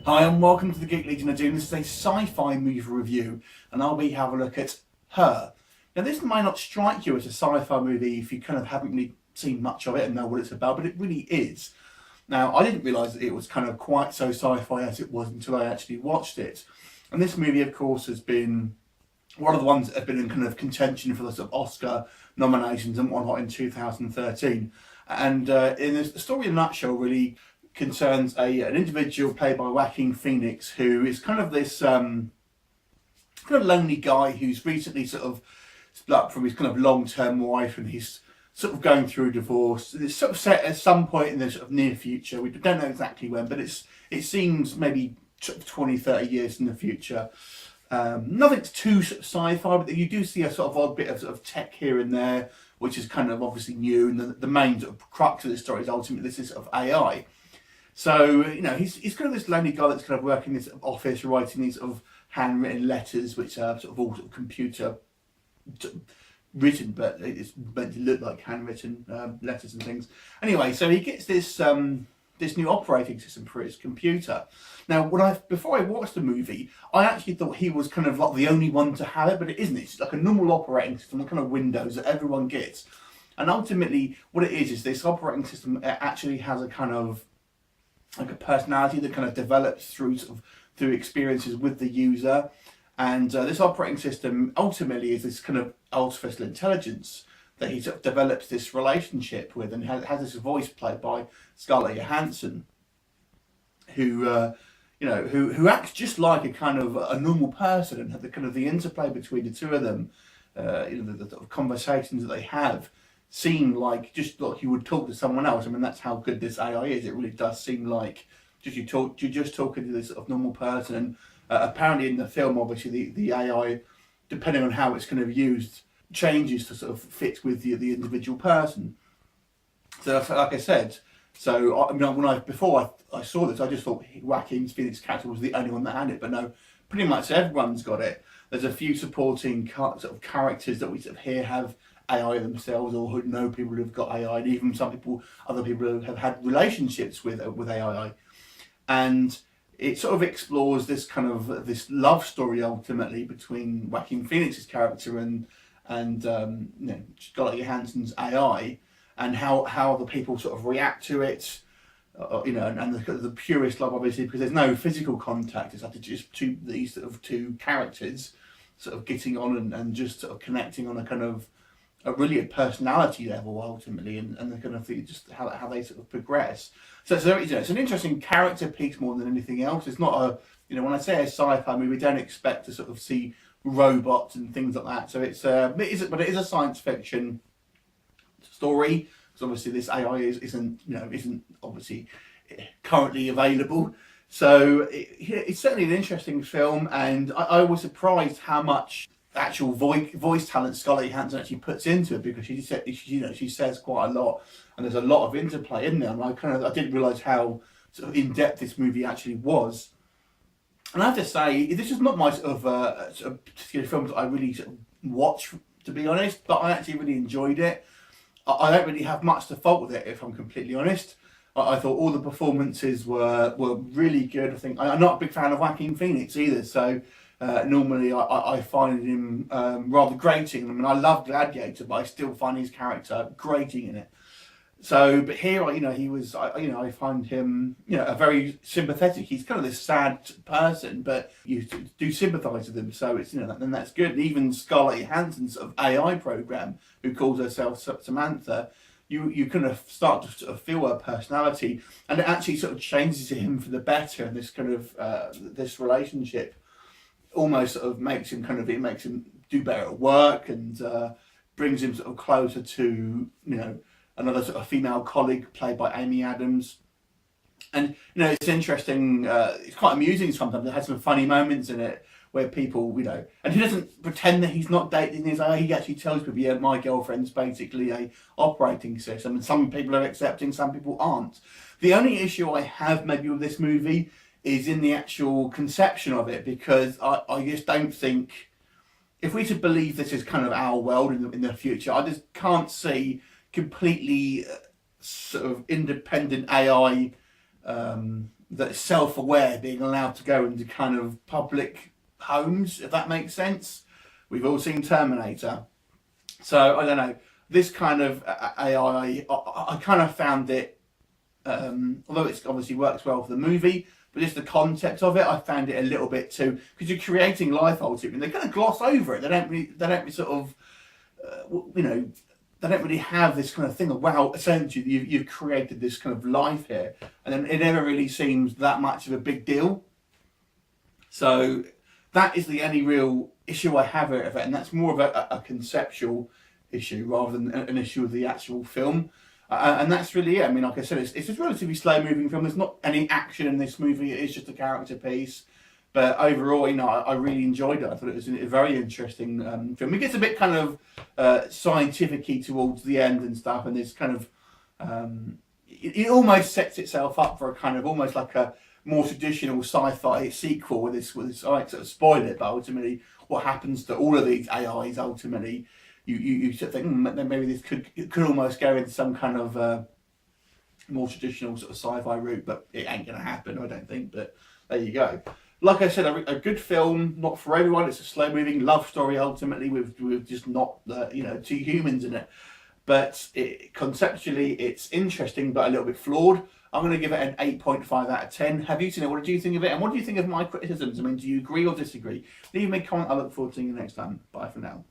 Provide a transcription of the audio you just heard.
Hi and welcome to the Geek Legion of Doom. This is a sci-fi movie review and I'll be having a look at Her. Now this may not strike you as a sci-fi movie if you kind of haven't really seen much of it and know what it's about, but it really is. Now I didn't realise that it was kind of quite so sci-fi as it was until I actually watched it. And this movie of course has been one of the ones that have been in kind of contention for the sort of Oscar nominations and whatnot in 2013. And in the story in a nutshell really concerns an individual played by Joaquin Phoenix, who is kind of this kind of lonely guy who's recently sort of split up from his kind of long-term wife, and he's sort of going through a divorce. It's sort of set at some point in the sort of near future. We don't know exactly when, but it seems maybe 20, 30 years in the future. Nothing too sort of sci-fi, but you do see a sort of odd bit of sort of tech here and there, which is kind of obviously new. And the main sort of crux of the story is ultimately this is sort of AI. So, you know, he's kind of this lonely guy that's kind of working in this office, writing these sort of handwritten letters, which are sort of all sort of computer written, but it's meant to look like handwritten letters and things. Anyway, so he gets this this new operating system for his computer. Now, before I watched the movie, I actually thought he was kind of like the only one to have it, but it isn't. It's like a normal operating system, the kind of Windows that everyone gets. And ultimately, what it is this operating system actually has a kind of like a personality that kind of develops through experiences with the user, and this operating system ultimately is this kind of artificial intelligence that he sort of develops this relationship with, and has this voice played by Scarlett Johansson, who who acts just like a kind of a normal person, and the kind of the interplay between the two of them, the sort of conversations that they have seem like just like you would talk to someone else. I mean, that's how good this AI is. It really does seem like you're just talking to this sort of normal person. And apparently in the film, obviously the AI, depending on how it's kind of used, changes to sort of fit with the individual person. So like I said, so I mean, before I saw this, I just thought Joaquin Phoenix character was the only one that had it, but no, pretty much everyone's got it. There's a few supporting sort of characters that we sort of hear have AI themselves, or who know people who've got AI, and even other people who have had relationships with AI, and it sort of explores this kind of this love story ultimately between Joaquin Phoenix's character and Scarlett Johansson's AI, and how the people sort of react to it, and the purest love obviously, because there's no physical contact. It's like just these sort of two characters sort of getting on and just sort of connecting on a kind of a personality level ultimately, and the kind of thing, just how they sort of progress. So it's an interesting character piece more than anything else. It's not when I say a sci-fi movie, we don't expect to sort of see robots and things like that. So but it is a science fiction story, because obviously this AI isn't obviously currently available. So it's certainly an interesting film, and I was surprised how much actual voice talent Scarlett Johansson actually puts into it, because she says quite a lot, and there's a lot of interplay in there. And I didn't realise how sort of in depth this movie actually was. And I have to say, this is not my sort of particular film that I really sort of watch, to be honest, but I actually really enjoyed it. I don't really have much to fault with it, if I'm completely honest. I thought all the performances were really good. I think I'm not a big fan of Joaquin Phoenix either, so normally I find him rather grating. I mean, I love Gladiator, but I still find his character grating in it. So, but here, I find him, a very sympathetic. He's kind of this sad person, but you do sympathise with him. So it's, and that's good. And even Scarlett Johansson's sort of AI program, who calls herself Samantha, you kind of start to sort of feel her personality, and it actually sort of changes him for the better. And this kind of this relationship almost sort of makes him do better at work, and brings him sort of closer to another sort of female colleague played by Amy Adams. And it's interesting. It's quite amusing sometimes. It has some funny moments in it where people, and he doesn't pretend that he's not dating his AI. He actually tells people, yeah, my girlfriend's basically a operating system, and some people are accepting, some people aren't. The only issue I have maybe with this movie is in the actual conception of it, because I just don't think, if we to believe this is kind of our world in the future, I just can't see completely sort of independent AI that's self-aware being allowed to go into kind of public homes, if that makes sense. We've all seen Terminator. So, I don't know, this kind of AI, I kind of found it, although it's obviously works well for the movie, but just the concept of it, I found it a little bit too, because you're creating life ultimately, and they kind of gloss over it. They don't really sort of, you know, they don't really have this kind of thing of, wow, essentially you've created this kind of life here, and then it never really seems that much of a big deal. So that is the only real issue I have with it, and that's more of a conceptual issue rather than an issue of the actual film. And that's really it. I mean, like I said, it's a relatively slow moving film. There's not any action in this movie. It is just a character piece. But overall, you know, I really enjoyed it. I thought it was a very interesting film. It gets a bit kind of scientific-y towards the end and stuff, and there's kind of it almost sets itself up for a kind of almost like a more traditional sci-fi sequel with this. I won't sort of spoil it, but ultimately, what happens to all of these AIs ultimately? You sort of think maybe this could almost go into some kind of more traditional sort of sci-fi route, but it ain't going to happen, I don't think. But there you go. Like I said, a good film, not for everyone. It's a slow-moving love story ultimately with just not two humans in it. But conceptually, it's interesting but a little bit flawed. I'm going to give it an 8.5 out of 10. Have you seen it? What did you think of it? And what do you think of my criticisms? I mean, do you agree or disagree? Leave me a comment. I look forward to seeing you next time. Bye for now.